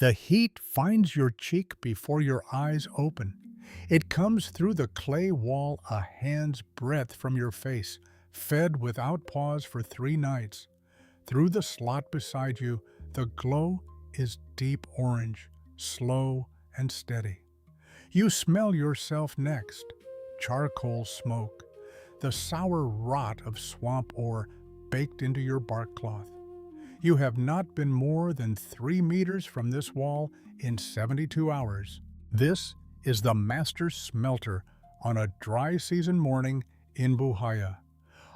The heat finds your cheek before your eyes open. It comes through the clay wall a hand's breadth from your face, fed without pause for 3 nights. Through the slot beside you, the glow is deep orange, slow and steady. You smell yourself next. Charcoal smoke, the sour rot of swamp ore baked into your bark cloth. You have not been more than 3 meters from this wall in 72 hours. This is the master smelter on a dry season morning in Buhaya,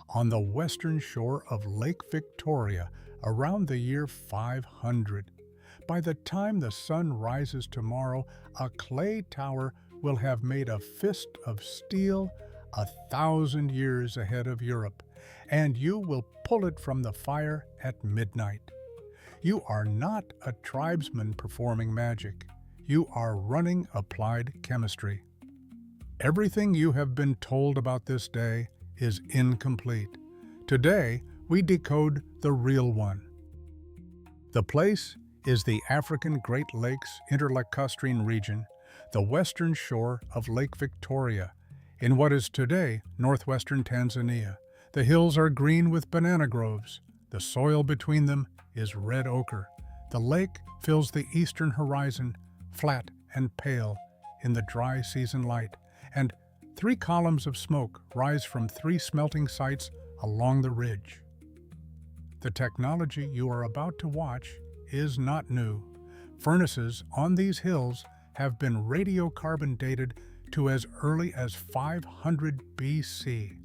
on the western shore of Lake Victoria around the year 500. By the time the sun rises tomorrow, a clay tower will have made a fist of steel 1,000 years ahead of Europe, and you will pull it from the fire at midnight. You are not a tribesman performing magic. You are running applied chemistry. Everything you have been told about this day is incomplete. Today, we decode the real one. The place is the African Great Lakes interlacustrine region, the western shore of Lake Victoria, in what is today northwestern Tanzania. The hills are green with banana groves. The soil between them is red ochre. The lake fills the eastern horizon, flat and pale in the dry season light, and 3 columns of smoke rise from 3 smelting sites along the ridge. The technology you are about to watch is not new. Furnaces on these hills have been radiocarbon dated to as early as 500 BC.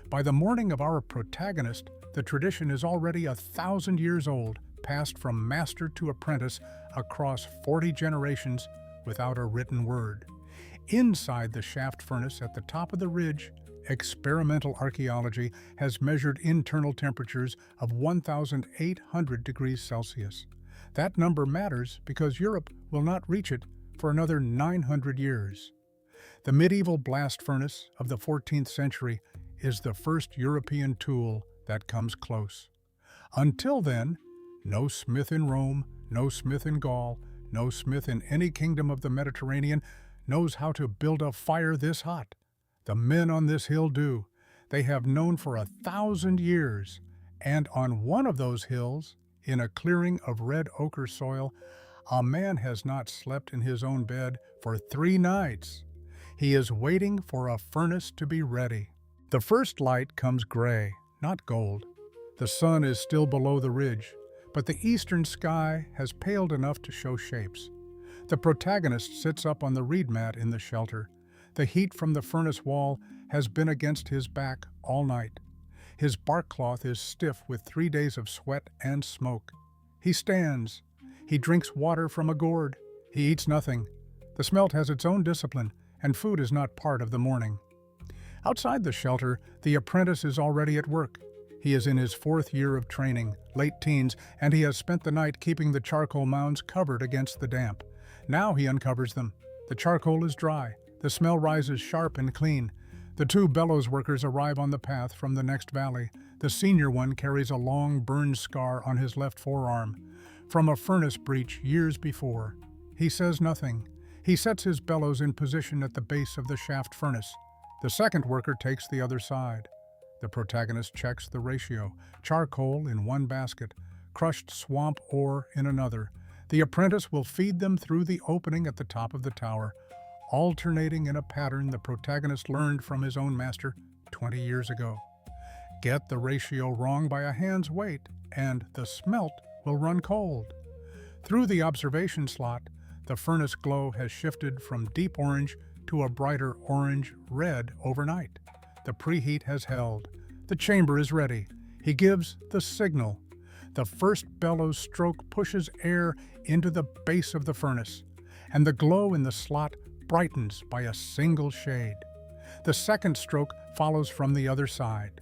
By the morning of our protagonist, the tradition is already 1,000 years old, passed from master to apprentice across 40 generations without a written word. Inside the shaft furnace at the top of the ridge, experimental archaeology has measured internal temperatures of 1,800 degrees Celsius. That number matters because Europe will not reach it for another 900 years. The medieval blast furnace of the 14th century is the first European tool that comes close. Until then, no smith in Rome, no smith in Gaul, no smith in any kingdom of the Mediterranean knows how to build a fire this hot. The men on this hill do. They have known for 1,000 years. And on one of those hills, in a clearing of red ochre soil, a man has not slept in his own bed for 3 nights. He is waiting for a furnace to be ready. The first light comes gray, not gold. The sun is still below the ridge, but the eastern sky has paled enough to show shapes. The protagonist sits up on the reed mat in the shelter. The heat from the furnace wall has been against his back all night. His bark cloth is stiff with 3 days of sweat and smoke. He stands. He drinks water from a gourd. He eats nothing. The smelt has its own discipline, and food is not part of the morning. Outside the shelter, the apprentice is already at work. He is in his 4th year of training, late teens, and he has spent the night keeping the charcoal mounds covered against the damp. Now he uncovers them. The charcoal is dry. The smell rises sharp and clean. The 2 bellows workers arrive on the path from the next valley. The senior one carries a long burned scar on his left forearm, from a furnace breach years before. He says nothing. He sets his bellows in position at the base of the shaft furnace. The second worker takes the other side. The protagonist checks the ratio: charcoal in one basket, crushed swamp ore in another. The apprentice will feed them through the opening at the top of the tower, alternating in a pattern the protagonist learned from his own master 20 years ago. Get the ratio wrong by a hand's weight, and the smelt will run cold. Through the observation slot, the furnace glow has shifted from deep orange to a brighter orange-red overnight. The preheat has held. The chamber is ready. He gives the signal. The first bellows stroke pushes air into the base of the furnace, and the glow in the slot brightens by a single shade. The second stroke follows from the other side.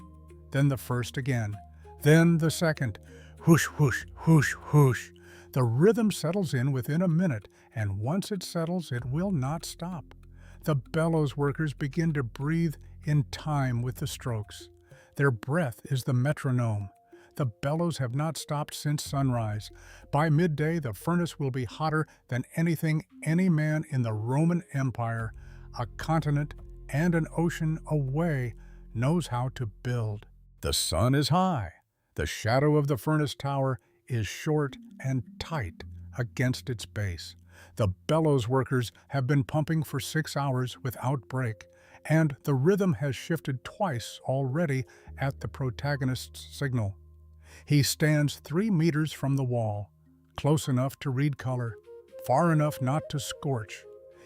Then the first again. Then the second. Whoosh, whoosh, whoosh, whoosh. The rhythm settles in within a minute, and once it settles, it will not stop. The bellows workers begin to breathe in time with the strokes. Their breath is the metronome. The bellows have not stopped since sunrise. By midday, the furnace will be hotter than anything any man in the Roman Empire, a continent and an ocean away, knows how to build. The sun is high. The shadow of the furnace tower is short and tight against its base. The bellows workers have been pumping for 6 hours without break, and the rhythm has shifted twice already at the protagonist's signal. He stands 3 meters from the wall, close enough to read color, far enough not to scorch.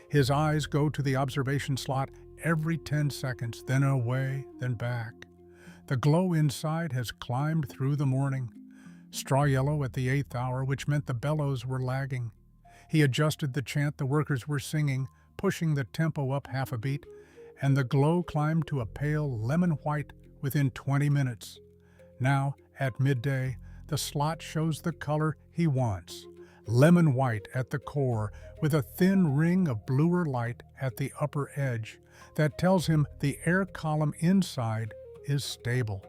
His eyes go to the observation slot every 10 seconds, then away, then back. The glow inside has climbed through the morning, straw yellow at the 8th hour, which meant the bellows were lagging. He adjusted the chant the workers were singing, pushing the tempo up half a beat, and the glow climbed to a pale lemon white within 20 minutes. Now, at midday, the slot shows the color he wants, lemon white at the core with a thin ring of bluer light at the upper edge that tells him the air column inside is stable.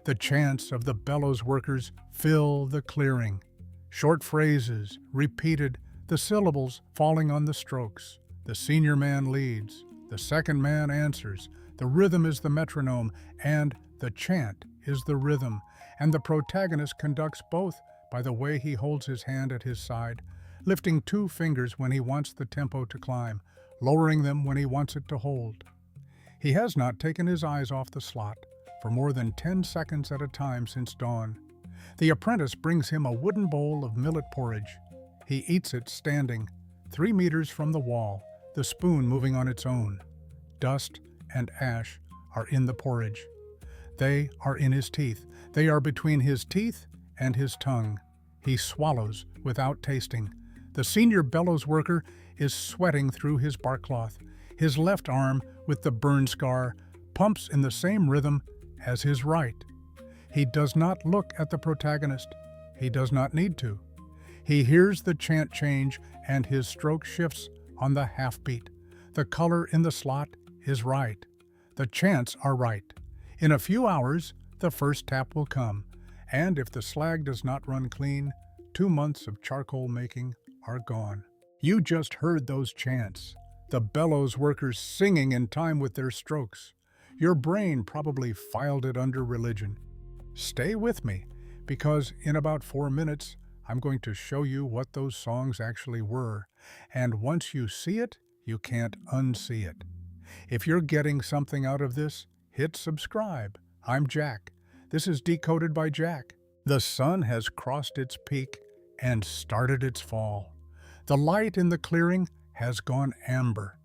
The chants of the bellows workers fill the clearing. Short phrases, repeated, the syllables falling on the strokes. The senior man leads, the second man answers, the rhythm is the metronome, and the chant is the rhythm, and the protagonist conducts both by the way he holds his hand at his side, lifting 2 fingers when he wants the tempo to climb, lowering them when he wants it to hold. He has not taken his eyes off the slot for more than 10 seconds at a time since dawn. The apprentice brings him a wooden bowl of millet porridge. He eats it standing, 3 meters from the wall, the spoon moving on its own. Dust and ash are in the porridge. They are in his teeth. They are between his teeth and his tongue. He swallows without tasting. The senior bellows worker is sweating through his barkcloth. His left arm, with the burn scar, pumps in the same rhythm as his right. He does not look at the protagonist. He does not need to. He hears the chant change and his stroke shifts on the half beat. The color in the slot is right. The chants are right. In a few hours, the first tap will come, and if the slag does not run clean, 2 months of charcoal making are gone. You just heard those chants, the bellows workers singing in time with their strokes. Your brain probably filed it under religion. Stay with me, because in about 4 minutes, I'm going to show you what those songs actually were, and once you see it, you can't unsee it. If you're getting something out of this, hit subscribe. I'm Jack. This is Decoded by Jack. The sun has crossed its peak and started its fall. The light in the clearing has gone amber.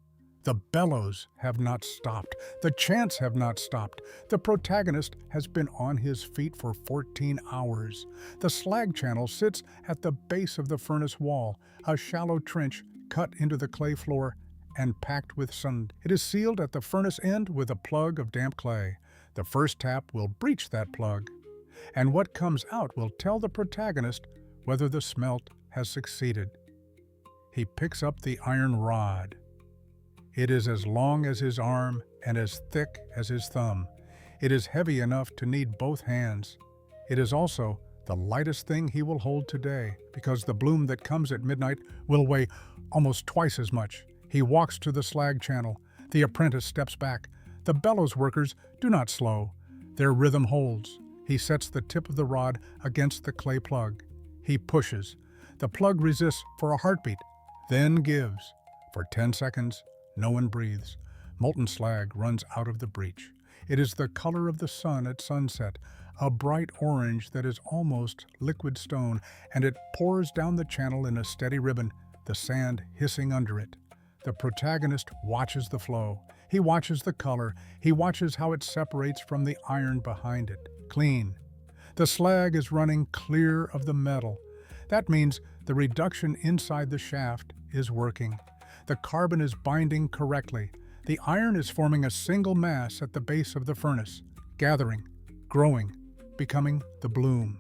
The bellows have not stopped. The chants have not stopped. The protagonist has been on his feet for 14 hours. The slag channel sits at the base of the furnace wall, a shallow trench cut into the clay floor and packed with sand. It is sealed at the furnace end with a plug of damp clay. The first tap will breach that plug, and what comes out will tell the protagonist whether the smelt has succeeded. He picks up the iron rod. It is as long as his arm and as thick as his thumb. It is heavy enough to need both hands. It is also the lightest thing he will hold today, because the bloom that comes at midnight will weigh almost twice as much. He walks to the slag channel. The apprentice steps back. The bellows workers do not slow. Their rhythm holds. He sets the tip of the rod against the clay plug. He pushes. The plug resists for a heartbeat, then gives. For 10 seconds, no one breathes. Molten slag runs out of the breach. It is the color of the sun at sunset, a bright orange that is almost liquid stone, and it pours down the channel in a steady ribbon, the sand hissing under it. The protagonist watches the flow. He watches the color. He watches how it separates from the iron behind it. Clean. The slag is running clear of the metal. That means the reduction inside the shaft is working. The carbon is binding correctly. The iron is forming a single mass at the base of the furnace, gathering, growing, becoming the bloom.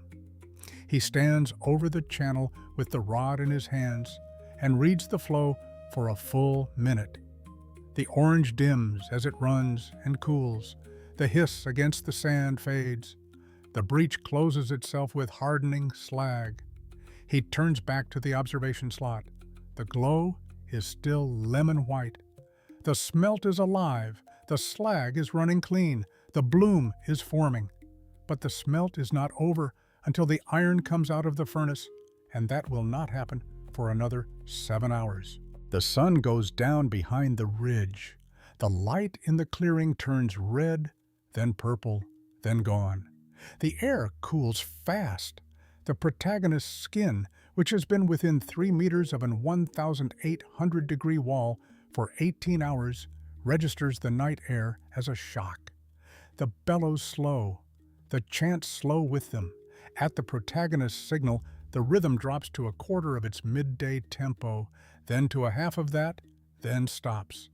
He stands over the channel with the rod in his hands and reads the flow for a full minute. The orange dims as it runs and cools. The hiss against the sand fades. The breach closes itself with hardening slag. He turns back to the observation slot. The glow is still lemon white. The smelt is alive. The slag is running clean. The bloom is forming. But the smelt is not over until the iron comes out of the furnace, and that will not happen for another 7 hours. The sun goes down behind the ridge. The light in the clearing turns red, then purple, then gone. The air cools fast. The protagonist's skin, which has been within 3 meters of an 1,800-degree wall for 18 hours, registers the night air as a shock. The bellows slow. The chants slow with them. At the protagonist's signal, the rhythm drops to a quarter of its midday tempo, then to a half of that, then stops.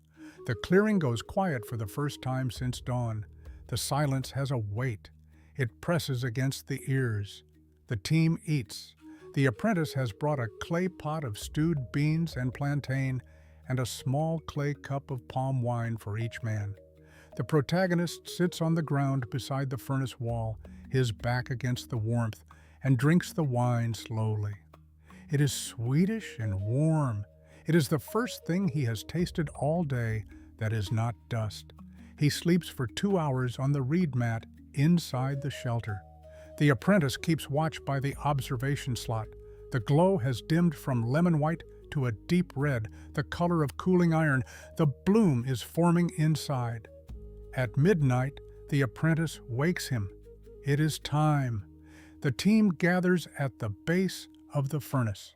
The clearing goes quiet for the first time since dawn. The silence has a weight. It presses against the ears. The team eats. The apprentice has brought a clay pot of stewed beans and plantain and a small clay cup of palm wine for each man. The protagonist sits on the ground beside the furnace wall, his back against the warmth, and drinks the wine slowly. It is sweetish and warm. It is the first thing he has tasted all day that is not dust. He sleeps for 2 hours on the reed mat inside the shelter. The apprentice keeps watch by the observation slot. The glow has dimmed from lemon white to a deep red, the color of cooling iron. The bloom is forming inside. At midnight, the apprentice wakes him. It is time. The team gathers at the base of the furnace.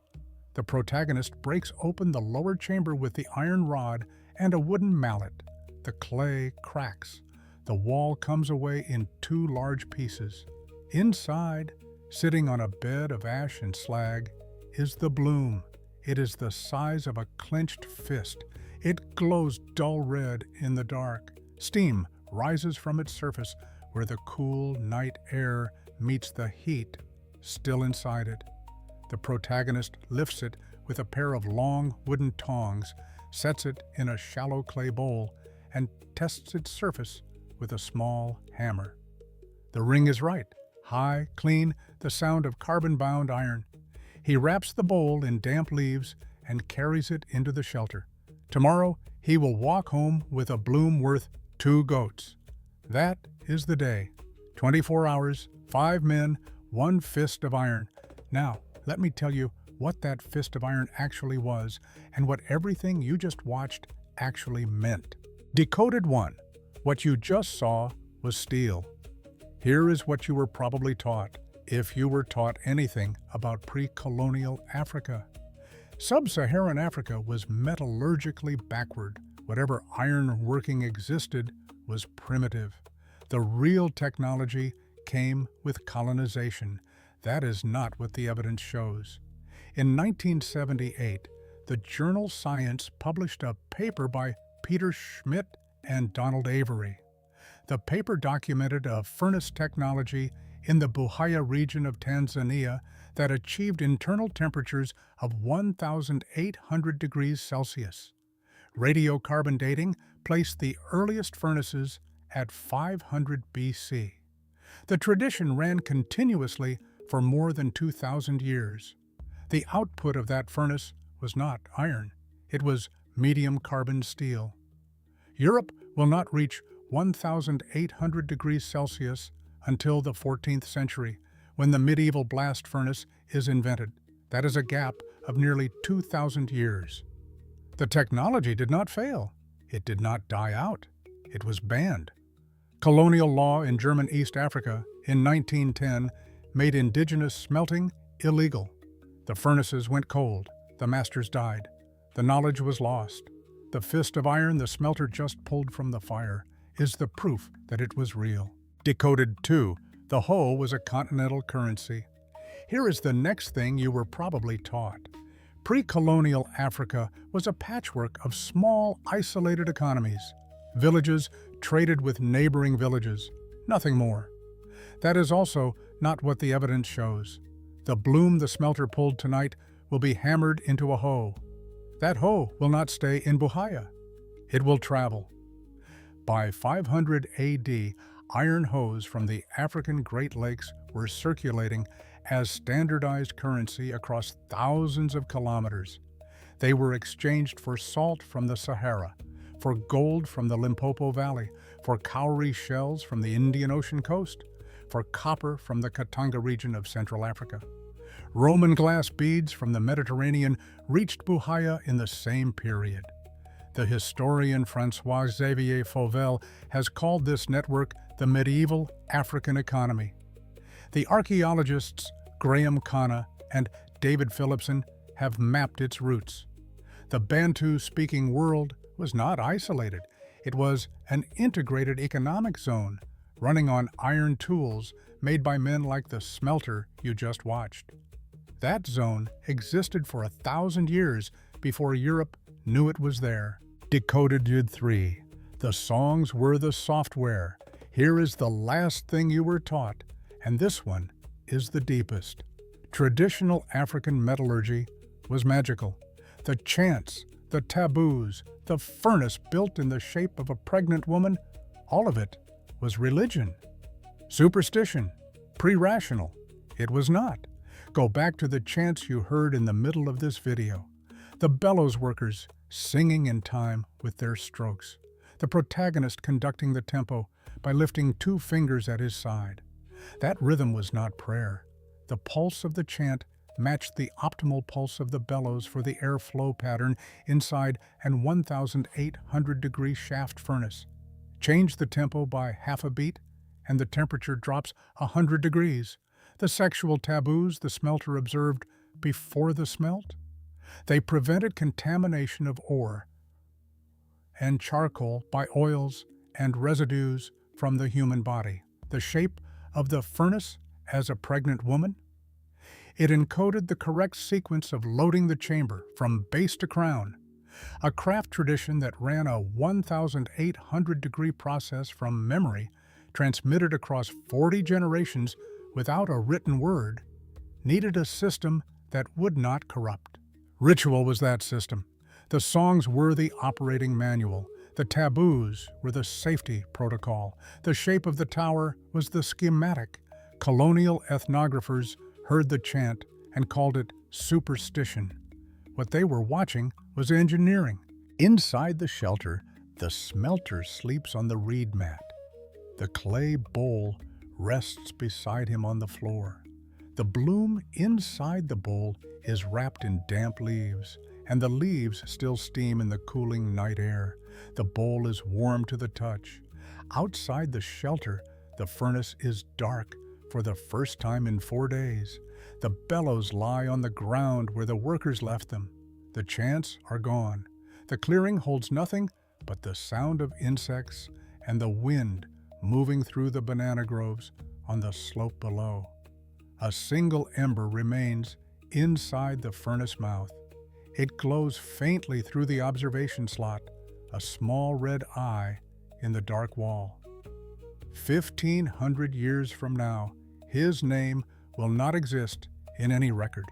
The protagonist breaks open the lower chamber with the iron rod and a wooden mallet. The clay cracks. The wall comes away in 2 large pieces. Inside, sitting on a bed of ash and slag, is the bloom. It is the size of a clenched fist. It glows dull red in the dark. Steam rises from its surface where the cool night air meets the heat still inside it. The protagonist lifts it with a pair of long wooden tongs, sets it in a shallow clay bowl, and tests its surface with a small hammer. The ring is right, high, clean, the sound of carbon-bound iron. He wraps the bowl in damp leaves and carries it into the shelter. Tomorrow, he will walk home with a bloom worth 2 goats. That is the day. 24 hours, 5 men, 1 fist of iron. Now, let me tell you what that fist of iron actually was and what everything you just watched actually meant. Decoded 1. What you just saw was steel. Here is what you were probably taught, if you were taught anything about pre-colonial Africa. Sub-Saharan Africa was metallurgically backward. Whatever iron working existed was primitive. The real technology came with colonization. That is not what the evidence shows. In 1978, the journal Science published a paper by Peter Schmidt and Donald Avery. The paper documented a furnace technology in the Buhaya region of Tanzania that achieved internal temperatures of 1,800 degrees Celsius. Radiocarbon dating placed the earliest furnaces at 500 BC. The tradition ran continuously for more than 2,000 years. The output of that furnace was not iron. It was medium carbon steel. Europe will not reach 1,800 degrees Celsius until the 14th century, when the medieval blast furnace is invented. That is a gap of nearly 2,000 years. The technology did not fail. It did not die out. It was banned. Colonial law in German East Africa in 1910 made indigenous smelting illegal. The furnaces went cold. The masters died. The knowledge was lost. The fist of iron the smelter just pulled from the fire is the proof that it was real. Decoded 2. The hoe was a continental currency. Here is the next thing you were probably taught. Pre-colonial Africa was a patchwork of small, isolated economies. Villages traded with neighboring villages. Nothing more. That is also not what the evidence shows. The bloom the smelter pulled tonight will be hammered into a hoe. That hoe will not stay in Buhaya. It will travel. By 500 AD, iron hose from the African Great Lakes were circulating as standardized currency across thousands of kilometers. They were exchanged for salt from the Sahara, for gold from the Limpopo Valley, for cowrie shells from the Indian Ocean coast, for copper from the Katanga region of Central Africa. Roman glass beads from the Mediterranean reached Buhaya in the same period. The historian François-Xavier Fauvel has called this network the medieval African economy. The archaeologists Graham Kana and David Phillipson have mapped its roots. The Bantu-speaking world was not isolated. It was an integrated economic zone running on iron tools made by men like the smelter you just watched. That zone existed for 1,000 years before Europe knew it was there. Decoded 3. The songs were the software. Here is the last thing you were taught, and this one is the deepest. Traditional African metallurgy was magical. The chants, the taboos, the furnace built in the shape of a pregnant woman, all of it was religion. Superstition, pre-rational. It was not. Go back to the chants you heard in the middle of this video. The bellows workers singing in time with their strokes. The protagonist conducting the tempo by lifting 2 fingers at his side. That rhythm was not prayer. The pulse of the chant matched the optimal pulse of the bellows for the airflow pattern inside an 1,800-degree shaft furnace. Change the tempo by half a beat, and the temperature drops 100 degrees. The sexual taboos the smelter observed before the smelt? They prevented contamination of ore and charcoal by oils and residues from the human body. The shape of the furnace as a pregnant woman? It encoded the correct sequence of loading the chamber from base to crown, a craft tradition that ran a 1,800-degree process from memory, transmitted across 40 generations without a written word, needed a system that would not corrupt. Ritual was that system. The songs were the operating manual. The taboos were the safety protocol. The shape of the tower was the schematic. Colonial ethnographers heard the chant and called it superstition. What they were watching was engineering. Inside the shelter, the smelter sleeps on the reed mat. The clay bowl rests beside him on the floor. The bloom inside the bowl is wrapped in damp leaves, and the leaves still steam in the cooling night air. The bowl is warm to the touch. Outside the shelter, the furnace is dark for the first time in 4 days. The bellows lie on the ground where the workers left them. The chants are gone. The clearing holds nothing but the sound of insects and the wind moving through the banana groves on the slope below. A single ember remains inside the furnace mouth. It glows faintly through the observation slot, a small red eye in the dark wall. 1,500 years from now, his name will not exist in any record.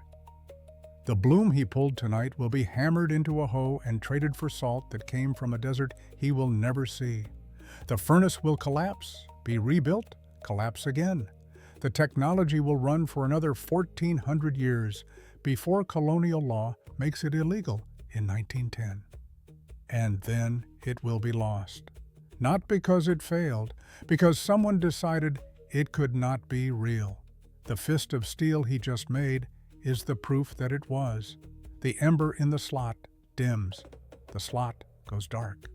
The bloom he pulled tonight will be hammered into a hoe and traded for salt that came from a desert he will never see. The furnace will collapse, be rebuilt, collapse again. The technology will run for another 1,400 years before colonial law makes it illegal in 1910. And then it will be lost. Not because it failed, because someone decided it could not be real. The fist of steel he just made is the proof that it was. The ember in the slot dims. The slot goes dark.